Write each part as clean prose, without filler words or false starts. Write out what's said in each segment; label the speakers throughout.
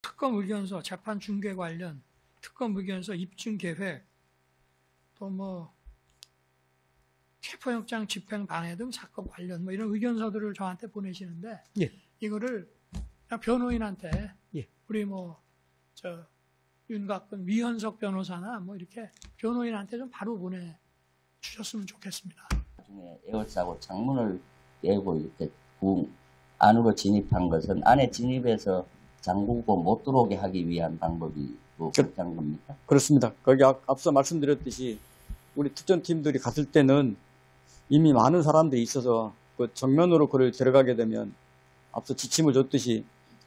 Speaker 1: 특검 의견서, 재판 중계 관련 특검 의견서 입증 계획, 또 뭐 체포영장 집행 방해 등 사건 관련 뭐 이런 의견서들을 저한테 보내시는데
Speaker 2: 예. 이거를
Speaker 1: 그냥 변호인한테
Speaker 2: 예.
Speaker 1: 우리 윤곽근 위헌석 변호사나 뭐 이렇게 변호인한테 좀 바로 보내주셨으면 좋겠습니다.
Speaker 3: 나중에 에어싸고 창문을 깨고 이렇게 안으로 진입한 것은 안에 진입해서 잠그고 못 들어오게 하기 위한 방법이 그렇게 한 겁니까?
Speaker 2: 그렇습니다. 거기 앞서 말씀드렸듯이 우리 특전팀들이 갔을 때는 이미 많은 사람들이 있어서 그 정면으로 그를 들어가게 되면 앞서 지침을 줬듯이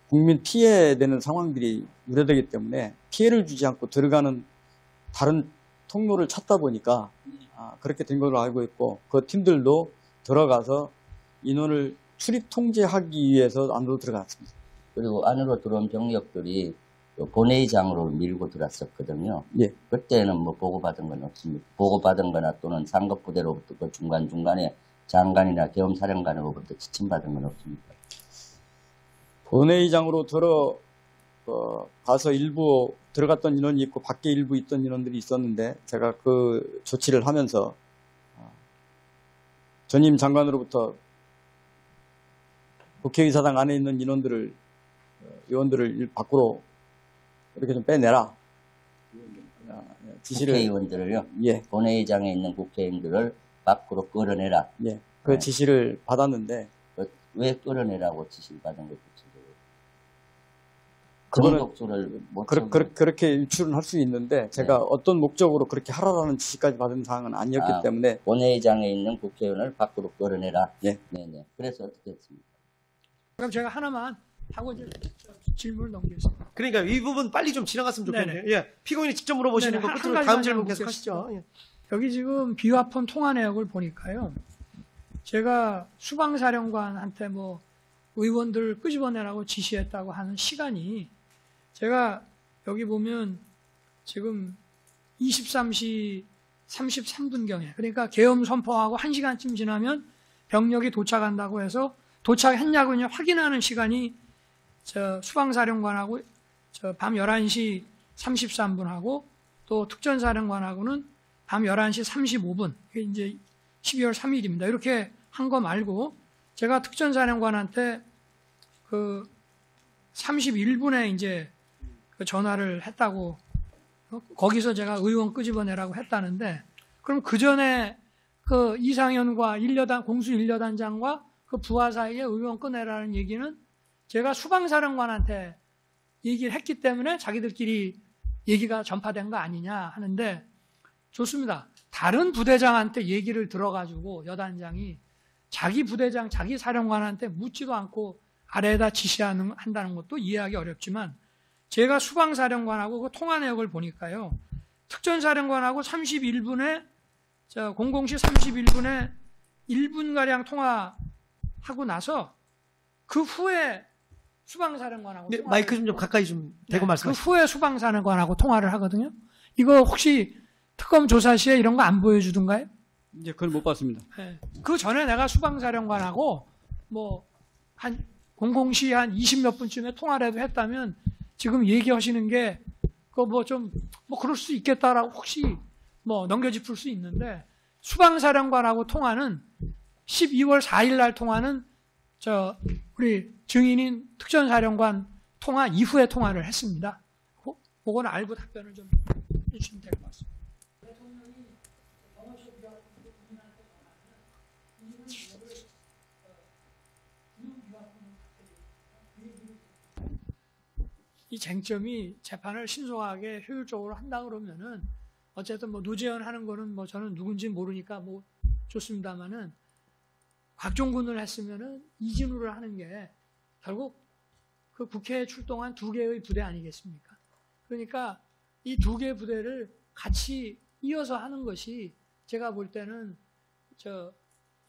Speaker 2: 국민 피해되는 상황들이 우려되기 때문에 피해를 주지 않고 들어가는 다른 통로를 찾다 보니까 그렇게 된 걸로 알고 있고 그 팀들도 들어가서 인원을 출입 통제하기 위해서 안으로 들어갔습니다.
Speaker 3: 그리고 안으로 들어온 병력들이 본회의장으로 밀고 들어왔었거든요.
Speaker 2: 예.
Speaker 3: 그때는 뭐 보고받은 건 없습니다. 보고받은 거나 또는 상급부대로부터 그 중간중간에 장관이나 계엄사령관으로부터 지침받은 건 없습니다.
Speaker 2: 본회의장으로 가서 일부 들어갔던 인원이 있고 밖에 일부 있던 인원들이 있었는데 제가 그 조치를 하면서 전임 장관으로부터 국회의사당 안에 있는 의원들을 밖으로 이렇게 좀 빼내라. 지시를.
Speaker 3: 국회의원들을요?
Speaker 2: 예.
Speaker 3: 본회의장에 있는 국회의원들을 밖으로 끌어내라.
Speaker 2: 예. 그 지시를 받았는데.
Speaker 3: 왜 끌어내라고 지시를 받은 거죠?
Speaker 2: 그거는 그렇게 유출은 할 수 있는데 제가 네. 어떤 목적으로 그렇게 하라라는 지시까지 받은 사항은 아니었기 때문에
Speaker 3: 본회의장에 있는 국회의원을 밖으로 끌어내라.
Speaker 2: 예.
Speaker 3: 네네. 그래서 어떻게 했습니까?
Speaker 1: 그럼 제가 하나만 하고 이제 질문을 넘기겠습니다.
Speaker 4: 그러니까 이 부분 빨리 좀 지나갔으면 좋겠네요. 예. 피고인이 직접 물어보시는 거 끝으로 다음 질문 계속 하시죠. 예.
Speaker 1: 여기 지금 비화폰 통화 내역을 보니까요. 제가 수방사령관한테 뭐 의원들 끄집어내라고 지시했다고 하는 시간이 제가 여기 보면 지금 23시 33분경에 그러니까 계엄 선포하고 1시간쯤 지나면 병력이 도착한다고 해서 도착했냐고 확인하는 시간이 수방사령관하고 밤 11시 33분하고 또 특전사령관하고는 밤 11시 35분 이게 이제 12월 3일입니다. 이렇게 한 거 말고 제가 특전사령관한테 그 31분에 이제 그 전화를 했다고 거기서 제가 의원 끄집어내라고 했다는데 그럼 그 전에 그 이상현과 공수 1여단장과 그 부하 사이에 의원 꺼내라는 얘기는 제가 수방사령관한테 얘기를 했기 때문에 자기들끼리 얘기가 전파된 거 아니냐 하는데 좋습니다. 다른 부대장한테 얘기를 들어가지고 여단장이 자기 부대장, 자기 사령관한테 묻지도 않고 아래에다 지시한다는 것도 이해하기 어렵지만 제가 수방사령관하고 그 통화 내역을 보니까요. 특전사령관하고 31분에 00시 31분에 1분가량 통화하고 나서 그 후에 수방사령관하고
Speaker 4: 네, 마이크 좀 가까이 좀 대고 말씀하시죠.
Speaker 1: 그 후에 수방사령관하고 통화를 하거든요. 이거 혹시 특검 조사 시에 이런 거 안 보여주던가요?
Speaker 2: 이제 그걸 못 봤습니다.
Speaker 1: 네. 그 전에 내가 수방사령관하고 뭐 한 00시 한 20몇 분쯤에 통화라도 했다면 지금 얘기하시는 게 그거 뭐 좀 뭐 그럴 수 있겠다라고 혹시 뭐 넘겨짚을 수 있는데 수방사령관하고 통화는 12월 4일 날 통화는 우리 증인인 특전사령관 통화 이후에 통화를 했습니다. 그거는 알고 답변을 좀 해주시면 될 것 같습니다. 이 쟁점이 재판을 신속하게 효율적으로 한다 그러면은 어쨌든 뭐 노재현 하는 거는 뭐 저는 누군지 모르니까 뭐 좋습니다만은 곽종군을 했으면은 이진우를 하는 게 결국 그 국회에 출동한 2개의 부대 아니겠습니까? 그러니까 이 2개의 부대를 같이 이어서 하는 것이 제가 볼 때는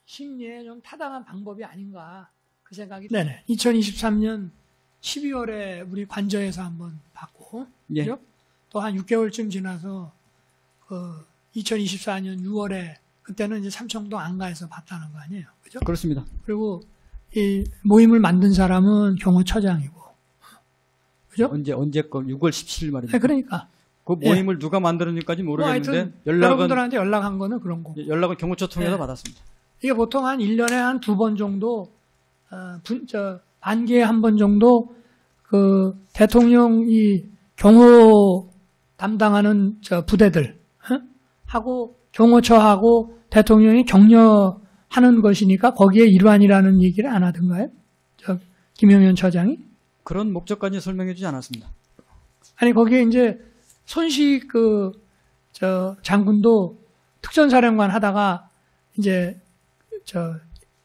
Speaker 1: 심리에 좀 타당한 방법이 아닌가 그 생각이 듭니다. 2023년 12월에 우리 관저에서 한번 봤고,
Speaker 2: 예.
Speaker 1: 또 한 6개월쯤 지나서 2024년 6월에 그때는 이제 삼청동 안가에서 봤다는 거 아니에요, 그죠?
Speaker 2: 그렇습니다.
Speaker 1: 그리고 이 모임을 만든 사람은 경호처장이고, 그죠?
Speaker 2: 언제 거 6월 17일 말입니다.
Speaker 1: 네, 그러니까.
Speaker 2: 그 모임을 누가 만들었는지까지
Speaker 1: 뭐
Speaker 2: 모르겠는데
Speaker 1: 하여튼 여러분들한테 연락한 거는 그런 거.
Speaker 2: 연락은 경호처 통해서
Speaker 1: 네.
Speaker 2: 받았습니다.
Speaker 1: 이게 보통 한 1년에 한 2번 정도, 반기에 한 번 정도, 그, 대통령이 경호 담당하는 부대들, 하고, 경호처하고 대통령이 격려하는 것이니까 거기에 일환이라는 얘기를 안 하던가요? 김용현 처장이?
Speaker 2: 그런 목적까지 설명해 주지 않았습니다.
Speaker 1: 아니, 거기에 이제 손식 장군도 특전사령관 하다가 이제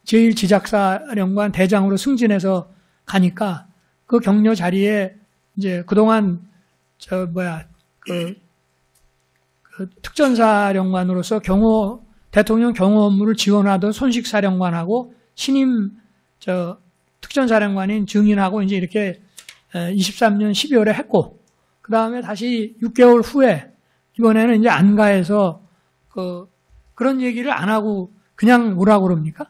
Speaker 1: 제1지작사령관 대장으로 승진해서 가니까 그 격려 자리에 이제 그동안 그 특전사령관으로서 대통령 경호 업무를 지원하던 손식 사령관하고 신임 특전사령관인 증인하고 이제 이렇게 23년 12월에 했고, 그 다음에 다시 6개월 후에 이번에는 이제 안가에서 그런 얘기를 안 하고 그냥 뭐라고 그럽니까?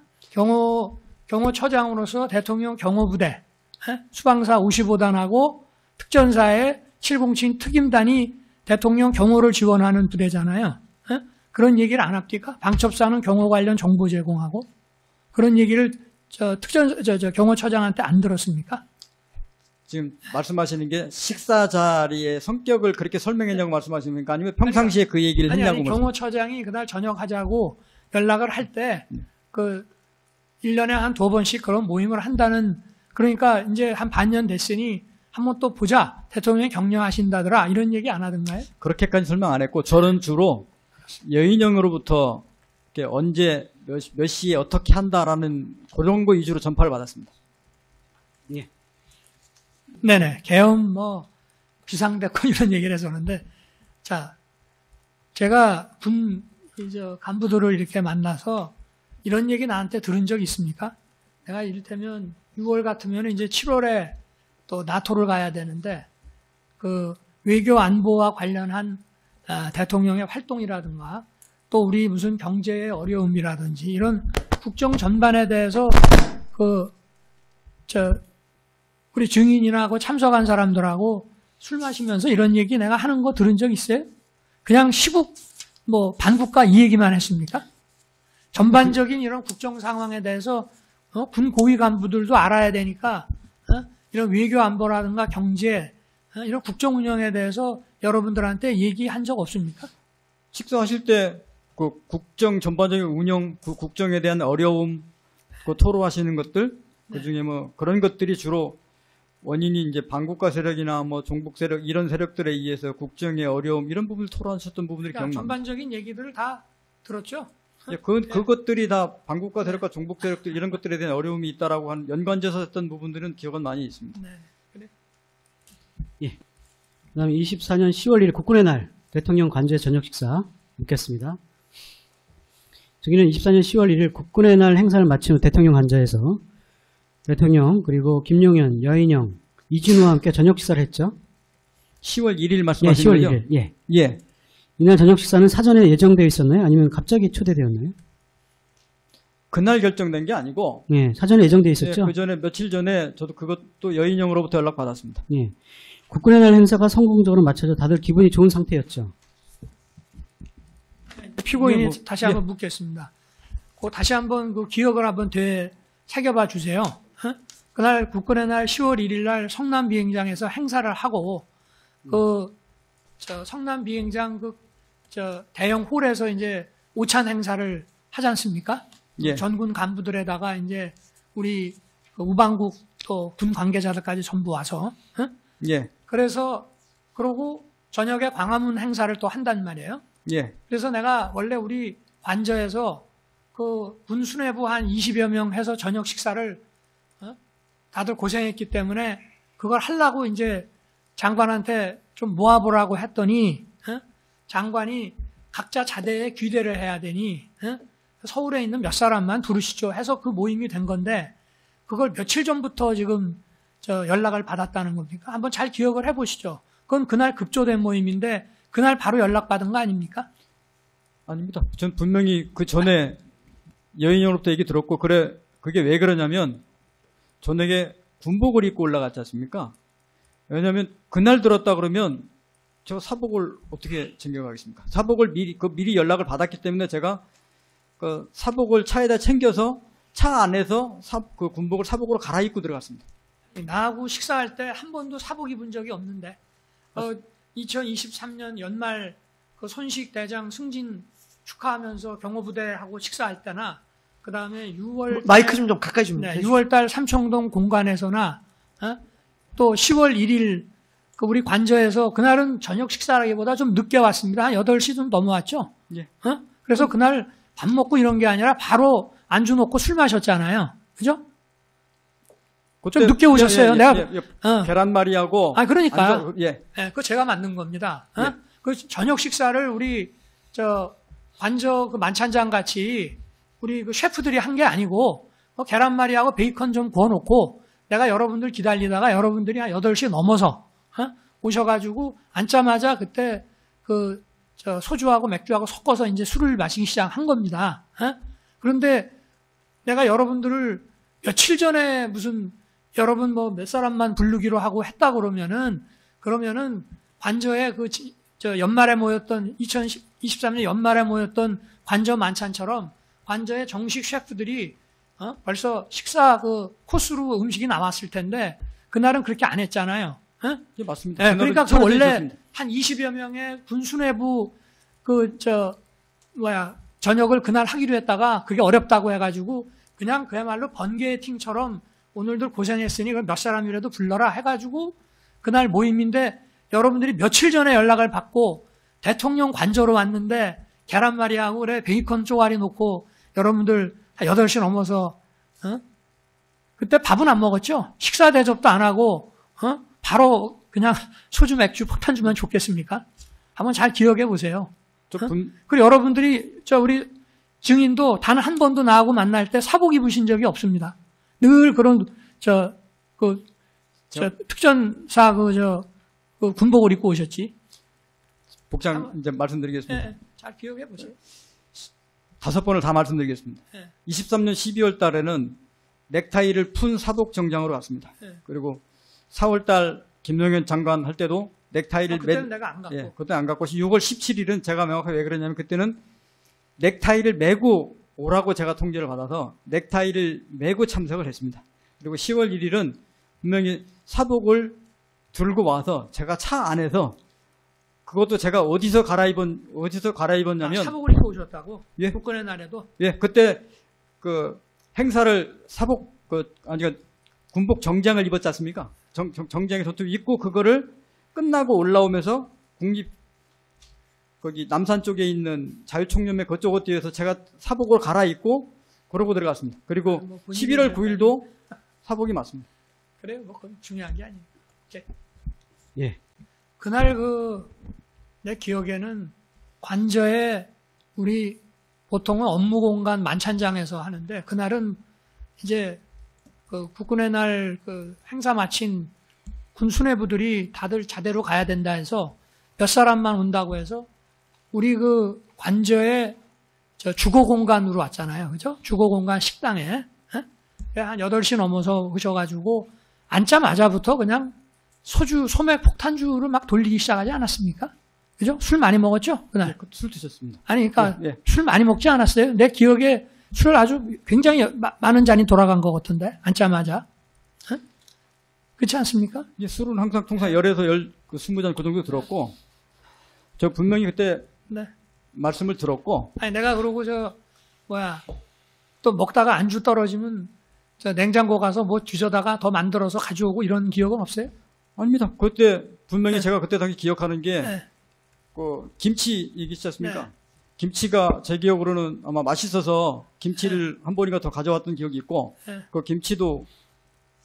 Speaker 1: 경호처장으로서 대통령 경호부대, 수방사 55단하고 특전사의 707 특임단이 대통령 경호를 지원하는 부대잖아요. 그런 얘기를 안 합니까? 방첩사는 경호 관련 정보 제공하고 그런 얘기를 경호처장한테 안 들었습니까?
Speaker 2: 지금 말씀하시는 게 식사 자리의 성격을 그렇게 설명했냐고 말씀하십니까? 아니면 평상시에 그 얘기를 했냐고?
Speaker 1: 경호처장이 그날 저녁 하자고 연락을 할 때 1년에 한 2번씩 그런 모임을 한다는, 그러니까 이제 한 반년 됐으니 한번 또 보자. 대통령이 격려하신다더라. 이런 얘기 안 하던가요?
Speaker 2: 그렇게까지 설명 안 했고, 저는 주로 여인영으로부터 언제 몇 시에 어떻게 한다라는 그 정도 위주로 전파를 받았습니다.
Speaker 1: 예. 네네. 계엄 비상대권 이런 얘기를 해서 그러는데, 자, 제가 간부들을 이렇게 만나서 이런 얘기 나한테 들은 적 있습니까? 내가 이를테면 6월 같으면 이제 7월에 또 나토를 가야 되는데, 그 외교 안보와 관련한 대통령의 활동이라든가 또 우리 무슨 경제의 어려움이라든지 이런 국정 전반에 대해서 우리 증인이나 참석한 사람들하고 술 마시면서 이런 얘기 내가 하는 거 들은 적 있어요? 그냥 시국 반국가 이 얘기만 했습니까? 전반적인 이런 국정 상황에 대해서 군 고위 간부들도 알아야 되니까 이런 외교 안보라든가 경제 이런 국정 운영에 대해서 여러분들한테 얘기한 적 없습니까?
Speaker 2: 식사하실 때 그 국정 전반적인 운영, 그 국정에 대한 어려움, 그 토로하시는 것들, 그 중에 그런 것들이 주로 원인이 이제 반국가 세력이나 종북 세력 이런 세력들에 의해서 국정의 어려움 이런 부분을 토로하셨던 부분들이
Speaker 1: 그러니까
Speaker 2: 기억납니다.
Speaker 1: 전반적인 얘기들을 다 들었죠.
Speaker 2: 예, 그것들이 다 반국가 세력과 종북 세력들 이런 것들에 대한 어려움이 있다라고 한 연관져서 했던 부분들은 기억은 많이 있습니다.
Speaker 1: 네, 그래.
Speaker 5: 예. 그다음에 24년 10월 1일 국군의 날 대통령 관저의 저녁 식사 묻겠습니다. 저기는 24년 10월 1일 국군의 날 행사를 마친 후 대통령 관저에서 대통령 그리고 김용현, 여인영, 이진우와 함께 저녁 식사를 했죠.
Speaker 2: 10월 1일
Speaker 5: 예,
Speaker 2: 말씀하시는
Speaker 5: 10월
Speaker 2: 거죠?
Speaker 5: 1일. 예.
Speaker 2: 예.
Speaker 5: 이날 저녁 식사는 사전에 예정되어 있었나요? 아니면 갑자기 초대되었나요?
Speaker 2: 그날 결정된 게 아니고
Speaker 5: 예, 사전에 예정되어 있었죠.
Speaker 2: 예, 그 전에 며칠 전에 저도 그것도 여인영으로부터 연락 받았습니다.
Speaker 5: 예. 국군의 날 행사가 성공적으로 마쳐져 다들 기분이 좋은 상태였죠.
Speaker 1: 피고인이 다시 한번 묻겠습니다. 다시 한번 그 기억을 한번 새겨봐 주세요. 그날 국군의 날 10월 1일 날 성남 비행장에서 행사를 하고 성남 비행장 대형 홀에서 이제 오찬 행사를 하지 않습니까?
Speaker 2: 예.
Speaker 1: 전군 간부들에다가 이제 우리 우방국 또 군 관계자들까지 전부 와서
Speaker 2: 예.
Speaker 1: 그러고 저녁에 광화문 행사를 또 한단 말이에요.
Speaker 2: 예.
Speaker 1: 그래서 내가 원래 우리 관저에서 그 군 수뇌부 한 20여 명 해서 저녁 식사를 다들 고생했기 때문에 그걸 하려고 이제 장관한테 좀 모아보라고 했더니 장관이 각자 자대에 귀대를 해야 되니 서울에 있는 몇 사람만 부르시죠 해서 그 모임이 된 건데 그걸 며칠 전부터 지금 연락을 받았다는 겁니까? 한번 잘 기억을 해보시죠. 그건 그날 급조된 모임인데 그날 바로 연락받은 거 아닙니까?
Speaker 2: 아닙니다. 전 분명히 그 전에 여인영으로부터 얘기 들었고 그게 왜 그러냐면 저녁에 군복을 입고 올라갔지 않습니까? 왜냐하면 그날 들었다 그러면 제가 사복을 어떻게 챙겨가겠습니까? 사복을 미리 연락을 받았기 때문에 제가 그 사복을 차에다 챙겨서 차 안에서 그 군복을 사복으로 갈아입고 들어갔습니다.
Speaker 1: 나하고 식사할 때 한 번도 사복 입은 적이 없는데 2023년 연말 그 손식 대장 승진 축하하면서 경호부대하고 식사할 때나 그 다음에 6월
Speaker 4: 마이크 좀 가까이 좀
Speaker 1: 네,
Speaker 4: 해주세요.
Speaker 1: 6월달 삼청동 공관에서나 또 10월 1일 그 우리 관저에서 그날은 저녁 식사라기보다 좀 늦게 왔습니다. 한 8시 좀 넘어왔죠.
Speaker 2: 예.
Speaker 1: 그래서 그날 밥 먹고 이런 게 아니라 바로 안주 놓고 술 마셨잖아요. 그죠? 좀 늦게 오셨어요.
Speaker 2: 계란말이하고.
Speaker 1: 그러니까요.
Speaker 2: 예.
Speaker 1: 네, 그거 제가 만든 겁니다.
Speaker 2: 예.
Speaker 1: 그 저녁 식사를 우리 관저 그 만찬장 같이 우리 그 셰프들이 한 게 아니고 계란말이하고 베이컨 좀 구워놓고 내가 여러분들 기다리다가 여러분들이 한 8시 넘어서 오셔가지고 앉자마자 그때 소주하고 맥주하고 섞어서 이제 술을 마시기 시작한 겁니다. 그런데 내가 여러분들을 며칠 전에 무슨 여러분 뭐 몇 사람만 부르기로 하고 했다 그러면은 관저에 연말에 모였던 2023년 연말에 모였던 관저 만찬처럼 관저의 정식 셰프들이 벌써 식사 그 코스로 음식이 나왔을 텐데 그날은 그렇게 안 했잖아요.
Speaker 2: 예, 맞습니다.
Speaker 1: 네, 그러니까 그 원래 한 20여 명의 군수내부 저녁을 그날 하기로 했다가 그게 어렵다고 해가지고 그냥 그야말로 번개팅처럼 오늘들 고생했으니 몇 사람이라도 불러라 해가지고 그날 모임인데 여러분들이 며칠 전에 연락을 받고 대통령 관저로 왔는데 계란말이하고 그래 베이컨 쪼가리 놓고 여러분들 8시 넘어서 그때 밥은 안 먹었죠? 식사 대접도 안 하고 바로 그냥 소주 맥주 폭탄 주면 좋겠습니까? 한번 잘 기억해 보세요. 그리고 여러분들이 우리 증인도 단 한 번도 나하고 만날 때 사복 입으신 적이 없습니다. 늘 그런 특전사 그 군복을 입고 오셨지.
Speaker 2: 복장 이제 말씀드리겠습니다.
Speaker 1: 네, 잘 기억해 보세요.
Speaker 2: 5번을 다 말씀드리겠습니다.
Speaker 1: 네.
Speaker 2: 23년 12월 달에는 넥타이를 푼 사복 정장으로 갔습니다.
Speaker 1: 네.
Speaker 2: 그리고 4월 달 김용현 장관 할 때도 넥타이를
Speaker 1: 그때는 내가 안 갖고.
Speaker 2: 그때 안 갖고 6월 17일은 제가 명확하게 왜 그러냐면 그때는 넥타이를 메고 오라고 제가 통지를 받아서 넥타이를 메고 참석을 했습니다. 그리고 10월 1일은 분명히 사복을 들고 와서 제가 차 안에서 그것도 제가 어디서 갈아입었냐면
Speaker 1: 사복을 입고 오셨다고?
Speaker 2: 예.
Speaker 1: 국군의 날에도?
Speaker 2: 예, 그때 그 행사를 군복 정장을 입었지 않습니까? 정장에 저도 입고 그거를 끝나고 올라오면서 거기 남산 쪽에 있는 자유총연맹 그쪽 뒤에서 제가 사복을 갈아입고 그러고 들어갔습니다. 그리고 11월 9일도 사복이 맞습니다.
Speaker 1: 그래요, 뭐 그건 중요한 게 아니에요.
Speaker 5: 예.
Speaker 1: 그날 내 기억에는 관저에 우리 보통은 업무 공간 만찬장에서 하는데 그날은 이제 국군의 날 행사 마친 군 수뇌부들이 다들 자대로 가야 된다 해서 몇 사람만 온다고 해서 우리 관저에 주거 공간으로 왔잖아요. 그죠? 주거 공간 식당에 한 8시 넘어서 오셔가지고 앉자마자부터 그냥 소맥 폭탄주를 막 돌리기 시작하지 않았습니까? 그죠? 술 많이 먹었죠? 그날.
Speaker 2: 술 드셨습니다.
Speaker 1: 아니, 그러니까
Speaker 2: 예.
Speaker 1: 술 많이 먹지 않았어요? 내 기억에 술 아주 굉장히 많은 잔이 돌아간 것 같은데 앉자마자. 그렇지 않습니까?
Speaker 2: 예, 술은 항상 통상 10에서 20잔 그 정도 들었고 저 분명히 그때
Speaker 1: 네.
Speaker 2: 말씀을 들었고
Speaker 1: 아니 내가 그러고 또 먹다가 안주 떨어지면 냉장고 가서 뭐 뒤져다가 더 만들어서 가져오고 이런 기억은 없어요?
Speaker 2: 아닙니다. 그때 분명히
Speaker 1: 네.
Speaker 2: 제가 그때 당시 기억하는 게
Speaker 1: 네.
Speaker 2: 김치 얘기했지 않습니까?
Speaker 1: 네.
Speaker 2: 김치가 제 기억으로는 아마 맛있어서 김치를 한 번인가 더 가져왔던 기억이 있고
Speaker 1: 네.
Speaker 2: 그 김치도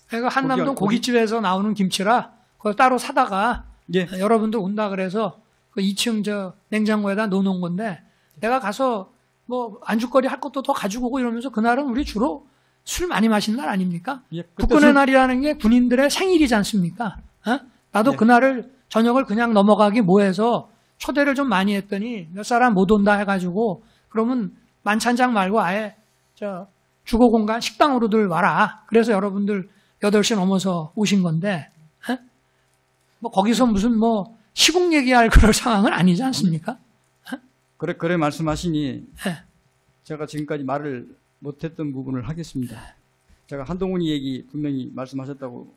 Speaker 1: 내가 한남동 고깃집에서 나오는 김치라 그걸 따로 사다가
Speaker 2: 예.
Speaker 1: 여러분들 온다 그래서 2층 냉장고에다 넣어놓은 건데 내가 가서 뭐 안주거리 할 것도 더 가지고 오고 이러면서 그날은 우리 주로 술 많이 마신 날 아닙니까?
Speaker 2: 예,
Speaker 1: 국군의 날이라는 게 군인들의 생일이지 않습니까? 나도
Speaker 2: 네.
Speaker 1: 그날을 저녁을 그냥 넘어가기 뭐해서 초대를 좀 많이 했더니 몇 사람 못 온다 해가지고 그러면 만찬장 말고 아예 주거 공간 식당으로들 와라. 그래서 여러분들 8시 넘어서 오신 건데 뭐 거기서 무슨 뭐 시국 얘기할 그럴 상황은 아니지 않습니까?
Speaker 2: 그래 말씀하시니
Speaker 1: 네.
Speaker 2: 제가 지금까지 말을 못했던 부분을 하겠습니다. 제가 한동훈이 얘기 분명히 말씀하셨다고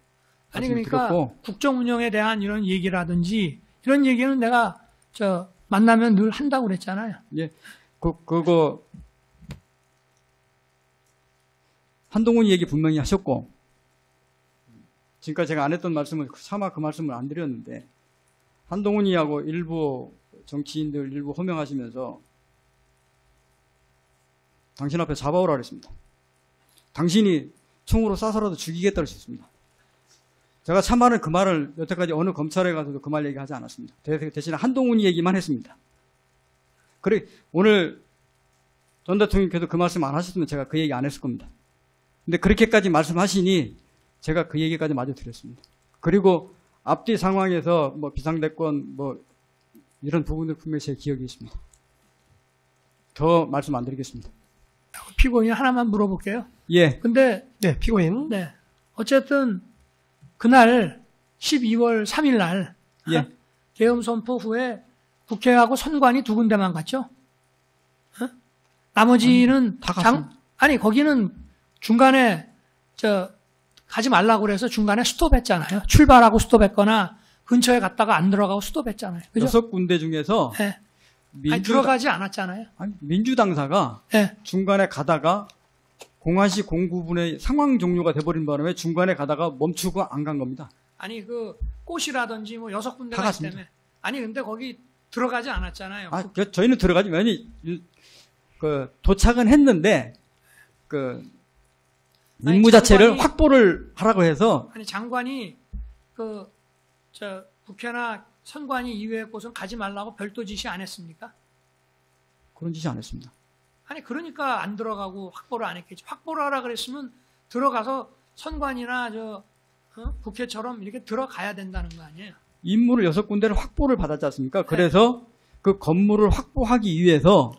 Speaker 1: 아니
Speaker 2: 말씀을
Speaker 1: 그러니까
Speaker 2: 드렸고,
Speaker 1: 국정 운영에 대한 이런 얘기라든지 이런 얘기는 내가 만나면 늘 한다고 그랬잖아요.
Speaker 2: 예, 그거 한동훈이 얘기 분명히 하셨고, 지금까지 제가 안 했던 말씀을 차마 그 말씀을 안 드렸는데, 한동훈이하고 일부 정치인들 일부 호명하시면서 당신 앞에 잡아오라 그랬습니다. 당신이 총으로 쏴서라도 죽이겠다고 했습니다. 제가 참말은 그 말을 여태까지 어느 검찰에 가서도 그 말 얘기하지 않았습니다. 대신에 한동훈이 얘기만 했습니다. 그래 오늘 전 대통령께서 그 말씀 안 하셨으면 제가 그 얘기 안 했을 겁니다. 근데 그렇게까지 말씀하시니 제가 그 얘기까지 마저 드렸습니다. 그리고 앞뒤 상황에서 뭐 비상대권 뭐 이런 부분들 분명히 제 기억이 있습니다. 더 말씀 안 드리겠습니다.
Speaker 1: 피고인 하나만 물어볼게요.
Speaker 2: 예.
Speaker 1: 근데
Speaker 4: 네, 피고인.
Speaker 1: 네. 어쨌든 그날 12월 3일 날
Speaker 2: 예.
Speaker 1: 계엄 선포 후에 국회하고 선관위 두 군데만 갔죠? 나머지는
Speaker 2: 다 갔습니다.
Speaker 1: 아니 거기는 중간에 가지 말라고 그래서 중간에 스톱했잖아요. 출발하고 스톱했거나 근처에 갔다가 안 들어가고 스톱했잖아요. 그죠?
Speaker 2: 6군데 중에서
Speaker 1: 네. 아니, 들어가지 않았잖아요.
Speaker 2: 민주당사가
Speaker 1: 네.
Speaker 2: 중간에 가다가 01시 09분에 상황 종료가 돼버린 바람에 중간에 가다가 멈추고 안 간 겁니다.
Speaker 1: 아니 그 꽃이라든지 뭐 6군데가
Speaker 2: 다
Speaker 1: 있기
Speaker 2: 갔습니다.
Speaker 1: 때문에 아니 근데 거기 들어가지 않았잖아요.
Speaker 2: 저희는 들어가지 도착은 했는데 임무 자체를 확보를 하라고 해서
Speaker 1: 아니 장관이 국회나 선관위 이외의 곳은 가지 말라고 별도 지시 안 했습니까?
Speaker 2: 그런 짓이 안 했습니다.
Speaker 1: 아니 그러니까 안 들어가고 확보를 안 했겠지. 확보를 하라 그랬으면 들어가서 선관위나 국회처럼 이렇게 들어가야 된다는 거 아니에요?
Speaker 2: 임무를 6군데를 확보를 받았지 않습니까? 그래서 그 건물을 확보하기 위해서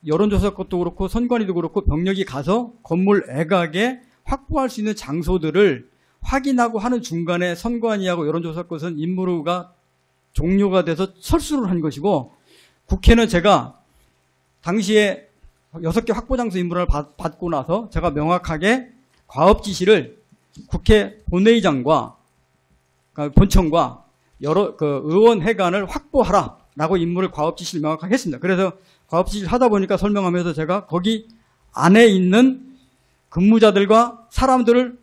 Speaker 2: 여론조사 것도 그렇고 선관위도 그렇고 병력이 가서 건물 애각에 확보할 수 있는 장소들을 확인하고 하는 중간에 선관위하고 여론조사 것은 임무가 종료가 돼서 철수를 한 것이고, 국회는 제가 당시에 6개 확보장소 임무를 받고 나서 제가 명확하게 과업 지시를 국회 본회의장과 본청과 여러 의원회관을 확보하라라고 임무를 과업 지시를 명확하게 했습니다. 그래서 과업 지시를 하다 보니까 설명하면서 제가 거기 안에 있는 근무자들과 사람들을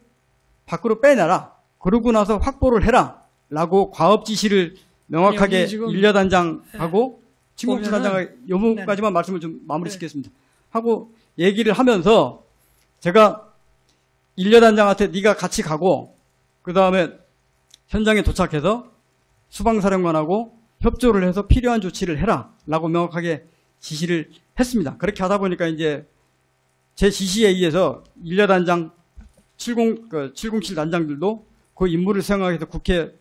Speaker 2: 밖으로 빼내라. 그러고 나서 확보를 해라라고 과업 지시를 명확하게 일야단장하고 친공단장의 여부까지만 말씀을 좀 마무리 짓겠습니다. 하고 얘기를 하면서 제가 일야단장한테 네가 같이 가고 그 다음에 현장에 도착해서 수방사령관하고 협조를 해서 필요한 조치를 해라라고 명확하게 지시를 했습니다. 그렇게 하다 보니까 이제 제 지시에 의해서 일야단장 707 단장들도 그 임무를 수행하기 위해서 국회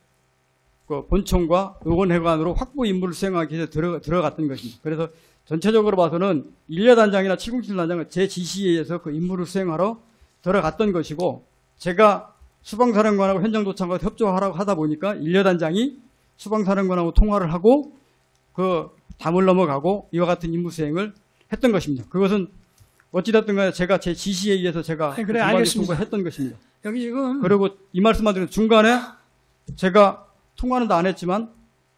Speaker 2: 본청과 의원회관으로 확보 임무를 수행하기 위해서 들어갔던 것입니다. 그래서 전체적으로 봐서는 일야단장이나 707 단장은 제 지시에 의해서 그 임무를 수행하러 들어갔던 것이고, 제가 수방사령관하고 현장 도착하고 협조하라고 하다 보니까 일야단장이 수방사령관하고 통화를 하고 그 담을 넘어가고 이와 같은 임무 수행을 했던 것입니다. 그것은 어찌됐든 간에 제가 제 지시에 의해서 제가
Speaker 1: 그래, 알겠습니다.
Speaker 2: 했던 것입니다.
Speaker 1: 여기 지금
Speaker 2: 그리고 이 말씀만 드리면 중간에 제가 통화는 안 했지만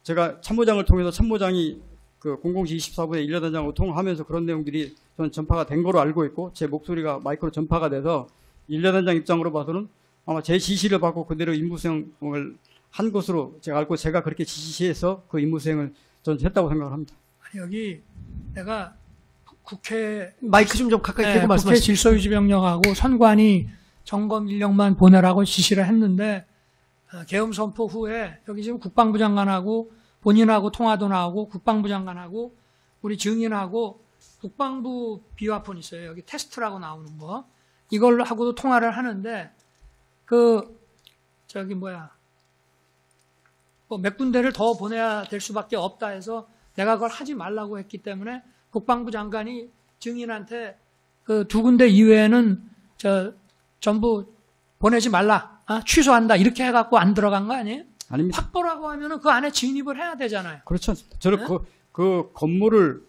Speaker 2: 제가 참모장을 통해서 참모장이 그 00시 24분에 일야단장하고 통화하면서 그런 내용들이 저는 전파가 된 거로 알고 있고, 제 목소리가 마이크로 전파가 돼서 일야단장 입장으로 봐서는 아마 제 지시를 받고 그대로 임무 수행을 한 것으로 제가 알고, 제가 그렇게 지시해서 그 임무 수행을 저는 했다고 생각을 합니다.
Speaker 1: 여기 내가 국회
Speaker 4: 마이크 좀 가까이 대고
Speaker 1: 국회
Speaker 4: 말씀하시죠.
Speaker 1: 질서유지병력하고 선관위 점검 인력만 보내라고 지시를 했는데, 계엄 선포 후에 여기 지금 국방부 장관하고 본인하고 통화도 나오고 국방부 장관하고 우리 증인하고 국방부 비화폰 있어요. 여기 테스트라고 나오는 거. 이걸로 하고도 통화를 하는데 몇 군데를 더 보내야 될 수밖에 없다 해서 내가 그걸 하지 말라고 했기 때문에 국방부 장관이 증인한테 그 2군데 이외에는 전부 보내지 말라, 취소한다 이렇게 해갖고 안 들어간 거 아니에요?
Speaker 2: 아닙니다.
Speaker 1: 확보라고 하면은 그 안에 진입을 해야 되잖아요.
Speaker 2: 그렇지 않습니다. 저는
Speaker 1: 네?
Speaker 2: 그 건물을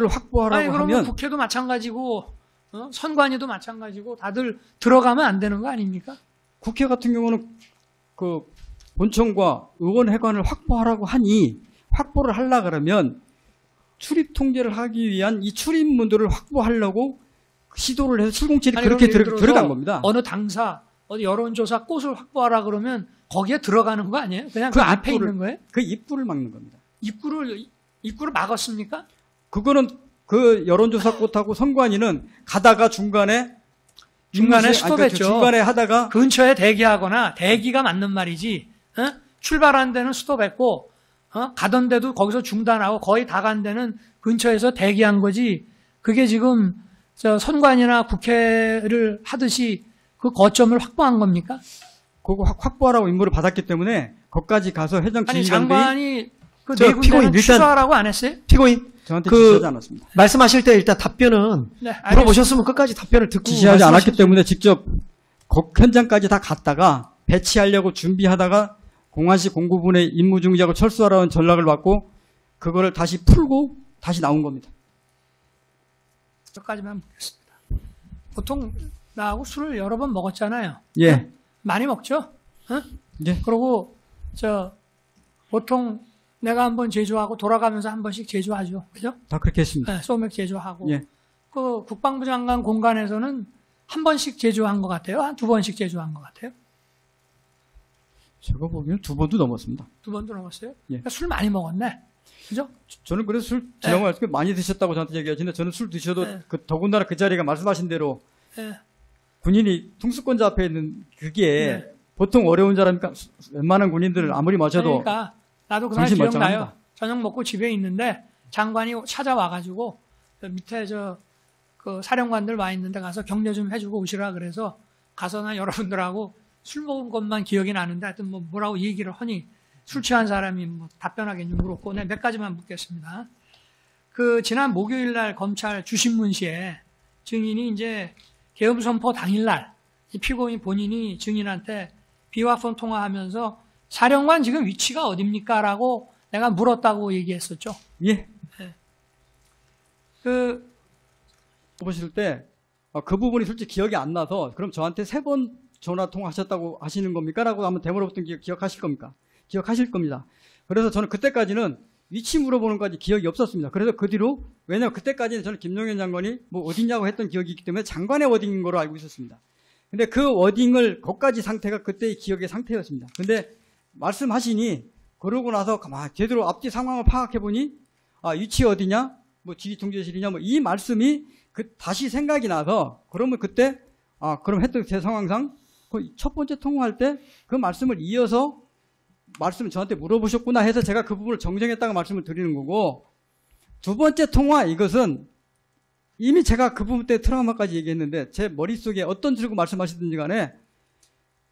Speaker 2: 확보하라고
Speaker 1: 아니 그러면
Speaker 2: 하면
Speaker 1: 국회도 마찬가지고 선관위도 마찬가지고 다들 들어가면 안 되는 거 아닙니까?
Speaker 2: 국회 같은 경우는 그 본청과 의원회관을 확보하라고 하니 확보를 하려 그러면 출입 통제를 하기 위한 이 출입문들을 확보하려고 시도를 해서 출공실이
Speaker 1: 아니,
Speaker 2: 그렇게
Speaker 1: 그럼 예를 들어서
Speaker 2: 들어간 겁니다.
Speaker 1: 어느 당사 어디 여론조사 꽃을 확보하라 그러면 거기에 들어가는 거 아니에요? 그냥 그 앞에
Speaker 2: 입구를-
Speaker 1: 있는 거예요?
Speaker 2: 그 입구를 막는 겁니다.
Speaker 1: 입구를 막았습니까?
Speaker 2: 그거는 그 여론조사 꽃하고 선관위는 가다가 중간에
Speaker 1: 스톱했죠.
Speaker 2: 중간에 하다가
Speaker 1: 근처에 대기하거나 대기가 맞는 말이지. 출발한 데는 스톱했고 가던 데도 거기서 중단하고 거의 다 간 데는 근처에서 대기한 거지. 그게 지금 저 선관위나 국회를 하듯이 그 거점을 확보한 겁니까?
Speaker 2: 그거 확보하라고 임무를 받았기 때문에 거기까지 가서 회장
Speaker 1: 아니
Speaker 2: 지휘관들이
Speaker 1: 장관이 그
Speaker 4: 저
Speaker 1: 네 군데는
Speaker 4: 피고인 일단-
Speaker 1: 취소하라고 안 했어요?
Speaker 4: 피고인
Speaker 2: 저한테
Speaker 4: 그-
Speaker 2: 지시하지 않았습니다.
Speaker 4: 말씀하실 때 일단 답변은
Speaker 1: 네,
Speaker 4: 물어보셨으면 끝까지 답변을 듣고
Speaker 2: 지시하지 않았기
Speaker 4: 말씀하시죠.
Speaker 2: 때문에 직접 현장까지 다 갔다가 배치하려고 준비하다가 공안시 공구분의 임무중지하고 철수하라는 전락을 받고 그거를 다시 풀고 다시 나온 겁니다.
Speaker 1: 저까지만 묻겠습니다. 보통 나하고 술을 여러 번 먹었잖아요.
Speaker 2: 예.
Speaker 1: 많이 먹죠?
Speaker 2: 예.
Speaker 1: 그리고 보통 내가 한번 제조하고 돌아가면서 한 번씩 제조하죠. 그죠?
Speaker 2: 다 그렇게 했습니다.
Speaker 1: 네, 소맥 제조하고.
Speaker 2: 예.
Speaker 1: 그 국방부 장관 공간에서는 한 번씩 제조한 것 같아요? 한 두 번씩 제조한 것 같아요?
Speaker 2: 제가 보기에는 2번도 넘었습니다.
Speaker 1: 두 번도 넘었어요?
Speaker 2: 예.
Speaker 1: 그러니까 술 많이 먹었네. 그죠?
Speaker 2: 저는 그래서 술 지나고 할 때 많이 드셨다고 저한테 얘기하시는데 저는 술 드셔도
Speaker 1: 네.
Speaker 2: 더군다나 그 자리가 말씀하신 대로
Speaker 1: 예.
Speaker 2: 군인이 통수권자 앞에 있는 그게
Speaker 1: 네.
Speaker 2: 보통 어려운 자라니까 웬만한 군인들을 아무리 마셔도
Speaker 1: 그러니까 나도 그날
Speaker 2: 정신
Speaker 1: 기억나요.
Speaker 2: 멀쩡합니다.
Speaker 1: 저녁 먹고 집에 있는데 장관이 찾아와가지고 밑에 그 사령관들 와 있는데 가서 격려 좀 해주고 오시라 그래서 가서 나 여러분들하고 술 먹은 것만 기억이 나는데 하여튼 뭐라고 얘기를 하니 술 취한 사람이 답변하겠니 물었고 내가 몇 가지만 묻겠습니다. 그 지난 목요일 날 검찰 주신문시에 증인이 이제 계엄 선포 당일날 이 피고인 본인이 증인한테 비화폰 통화하면서 사령관 지금 위치가 어딥니까? 라고 내가 물었다고 얘기했었죠.
Speaker 2: 예.
Speaker 1: 그
Speaker 2: 보실 때 그 부분이 솔직히 기억이 안 나서 그럼 저한테 3번 전화 통화하셨다고 하시는 겁니까? 라고 한번 대물어봤던 기억하실 겁니까? 기억하실 겁니다. 그래서 저는 그때까지는 위치 물어보는 까지 기억이 없었습니다. 그래서 그 뒤로 왜냐하면 그때까지는 저는 김용현 장관이 어디냐고 했던 기억이 있기 때문에 장관의 워딩인 거로 알고 있었습니다. 근데 그 워딩을 거기까지 상태가 그때의 기억의 상태였습니다. 근데 말씀하시니 그러고 나서 제대로 앞뒤 상황을 파악해 보니 위치 어디냐? 지휘통제실이냐? 이 말씀이 다시 생각이 나서 그러면 그때 그럼 했던 제 상황상 첫 번째 통화할 때 그 말씀을 이어서 말씀을 저한테 물어보셨구나 해서 제가 그 부분을 정정했다고 말씀을 드리는 거고 두 번째 통화 이것은 이미 제가 그 부분 때 트라우마까지 얘기했는데 제 머릿속에 어떤 줄고 말씀하시든지 간에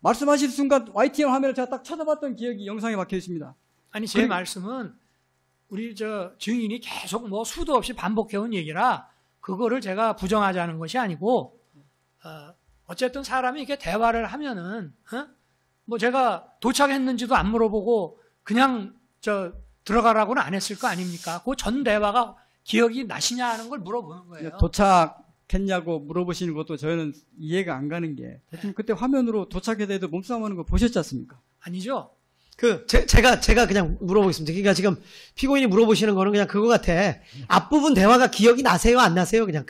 Speaker 2: 말씀하실 순간 YTN 화면을 제가 딱 쳐다봤던 기억이 영상에 박혀 있습니다.
Speaker 1: 아니 제 말씀은 우리 증인이 계속 수도 없이 반복해온 얘기라 그거를 제가 부정하자는 것이 아니고 어쨌든 사람이 이렇게 대화를 하면은 제가 도착했는지도 안 물어보고 그냥 들어가라고는 안 했을 거 아닙니까? 그 전 대화가 기억이 나시냐 하는 걸 물어보는 거예요.
Speaker 2: 도착했냐고 물어보시는 것도 저희는 이해가 안 가는 게 대통령 그때 화면으로 도착에 대해서 몸싸움하는 거 보셨지 않습니까?
Speaker 1: 아니죠.
Speaker 4: 제가 그냥 물어보겠습니다. 그러니까 지금 피고인이 물어보시는 거는 그냥 그거 같아. 앞부분 대화가 기억이 나세요? 안 나세요? 그냥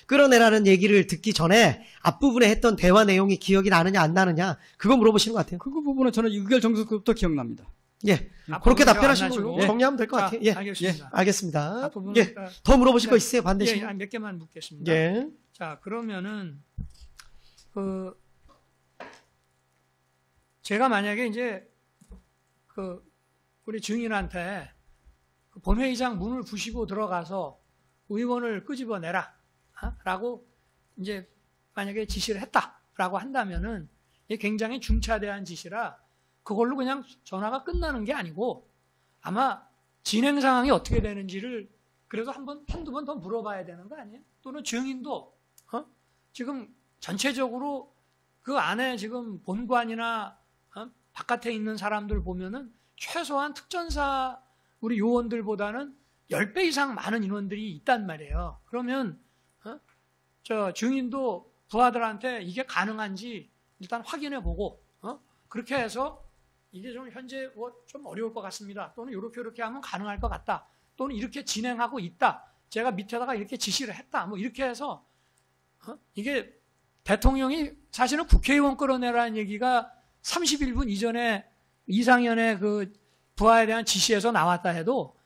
Speaker 4: 끌어내라는 얘기를 듣기 전에 앞부분에 했던 대화 내용이 기억이 나느냐, 안 나느냐, 그거 물어보시는 것 같아요.
Speaker 2: 그 부분은 저는 의결 정수부터 기억납니다.
Speaker 4: 예.
Speaker 1: 앞부분
Speaker 4: 그렇게
Speaker 1: 대화
Speaker 4: 답변하시는
Speaker 1: 안
Speaker 4: 걸로
Speaker 1: 하시고.
Speaker 4: 정리하면 될 것 같아요. 예.
Speaker 1: 알겠습니다.
Speaker 4: 알겠습니다.
Speaker 1: 앞부분은
Speaker 4: 예. 더 물어보실 거 있으세요? 반드시.
Speaker 1: 예, 몇 개만 묻겠습니다.
Speaker 4: 예.
Speaker 1: 자, 그러면은 제가 만약에 이제 우리 증인한테 본회의장 문을 부시고 들어가서 의원을 끄집어내라 라고 이제 만약에 지시를 했다라고 한다면은 이게 굉장히 중차대한 지시라 그걸로 그냥 전화가 끝나는 게 아니고 아마 진행 상황이 어떻게 되는지를 그래도 한두 번 더 물어봐야 되는 거 아니에요? 또는 증인도 지금 전체적으로 그 안에 지금 본관이나 바깥에 있는 사람들 보면은 최소한 특전사 우리 요원들보다는 10배 이상 많은 인원들이 있단 말이에요. 그러면 저 증인도 부하들한테 이게 가능한지 일단 확인해 보고 그렇게 해서 이게 좀 현재 좀 어려울 것 같습니다. 또는 이렇게 하면 가능할 것 같다. 또는 이렇게 진행하고 있다. 제가 밑에다가 이렇게 지시를 했다. 뭐 이렇게 해서 이게 대통령이 사실은 국회의원 끌어내라는 얘기가 31분 이전에 이상현의 그 부하에 대한 지시에서 나왔다 해도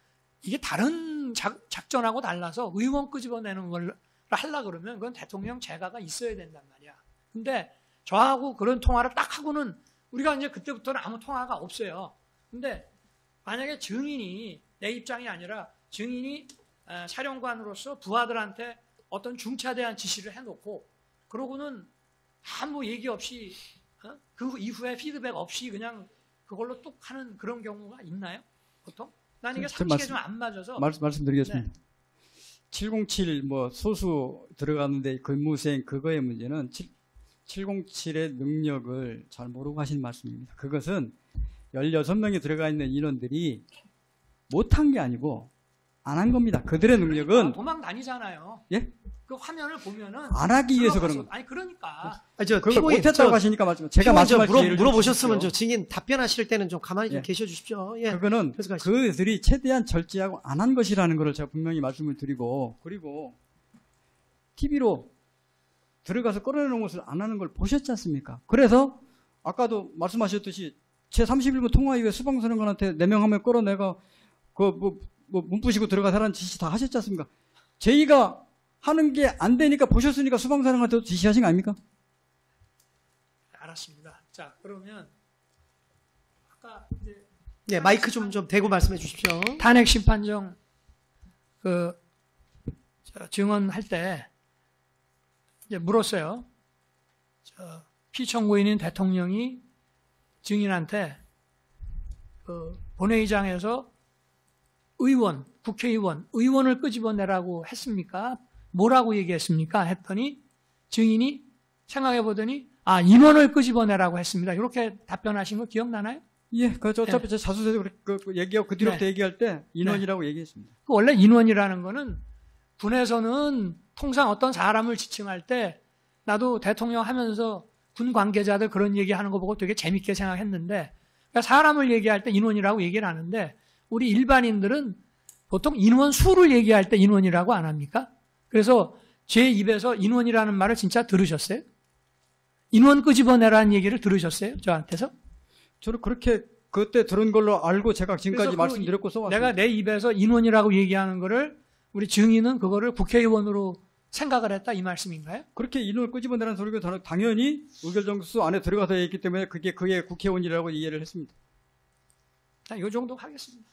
Speaker 1: 이게 다른 작전하고 달라서 의원 끄집어내는 걸 하려고 그러면 그건 대통령 재가가 있어야 된단 말이야. 근데 저하고 그런 통화를 딱 하고는 우리가 이제 그때부터는 아무 통화가 없어요. 근데 만약에 증인이 내 입장이 아니라 증인이 사령관으로서 부하들한테 어떤 중차대한 지시를 해놓고 그러고는 아무 얘기 없이 그 이후에 피드백 없이 그냥 그걸로 뚝 하는 그런 경우가 있나요? 보통? 난 이게 상식에 좀 안 맞아서
Speaker 2: 말씀드리겠습니다.
Speaker 1: 네.
Speaker 2: 707 소수 들어가는데 근무수행 그거의 문제는 707의 능력을 잘 모르고 하신 말씀입니다. 그것은 16명이 들어가 있는 인원들이 못한 게 아니고 안 한 겁니다. 그들의 능력은
Speaker 1: 도망 다니잖아요.
Speaker 2: 예?
Speaker 1: 그 화면을 보면은
Speaker 2: 안 하기 위해서 그런 겁니다.
Speaker 1: 아니 그러니까
Speaker 2: 그걸
Speaker 4: 피고인
Speaker 2: 못했다고 하시니까 말씀. 제가
Speaker 4: 피고인 저
Speaker 2: 말씀할 기회를
Speaker 4: 물어보셨으면 저
Speaker 2: 주십시오.
Speaker 4: 증인 답변하실 때는 좀 가만히 좀
Speaker 2: 예.
Speaker 4: 계셔 주십시오. 예.
Speaker 2: 그거는
Speaker 4: 그래서 가시죠.
Speaker 2: 그들이 최대한 절제하고 안 한 것이라는 것을 제가 분명히 말씀을 드리고, 그리고 TV로 들어가서 끌어내는 것을 안 하는 걸 보셨지 않습니까? 그래서 아까도 말씀하셨듯이 제31부 통화 이후에 수방사령관한테 4명 하면 끌어내가 문부시고 들어가서라는 지시 다 하셨지 않습니까? 제의가 하는 게 안 되니까 보셨으니까 수방사령관한테도 지시하신 거 아닙니까?
Speaker 1: 알았습니다. 자, 그러면 아까 이제
Speaker 4: 예, 마이크 좀 대고 말씀해 주십시오.
Speaker 1: 탄핵 심판정 증언할 때 이제 물었어요. 피청구인인 대통령이 증인한테 본회의장에서 의원을 끄집어내라고 했습니까? 뭐라고 얘기했습니까? 했더니 증인이 생각해 보더니 인원을 끄집어내라고 했습니다. 이렇게 답변하신 거 기억나나요?
Speaker 2: 예, 어차피 제 자수서에서 얘기하고 그 뒤로부터 얘기할 때 인원이라고 얘기했습니다.
Speaker 1: 원래 인원이라는 거는 군에서는 통상 어떤 사람을 지칭할 때 나도 대통령 하면서 군 관계자들 그런 얘기하는 거 보고 되게 재밌게 생각했는데 그러니까 사람을 얘기할 때 인원이라고 얘기를 하는데 우리 일반인들은 보통 인원 수를 얘기할 때 인원이라고 안 합니까? 그래서 제 입에서 인원이라는 말을 진짜 들으셨어요? 인원 끄집어내라는 얘기를 들으셨어요? 저한테서?
Speaker 2: 저는 그렇게 그때 들은 걸로 알고 제가 지금까지
Speaker 1: 그래서
Speaker 2: 말씀드렸고 써왔습니다.
Speaker 1: 내가 내 입에서 인원이라고 얘기하는 거를 우리 증인은 그거를 국회의원으로 생각을 했다 이 말씀인가요?
Speaker 2: 그렇게 인원을 끄집어내라는 소리가 저는 당연히 의결정수 안에 들어가서 했기 때문에 그게 국회의원이라고 이해를 했습니다.
Speaker 1: 자, 이 정도 하겠습니다.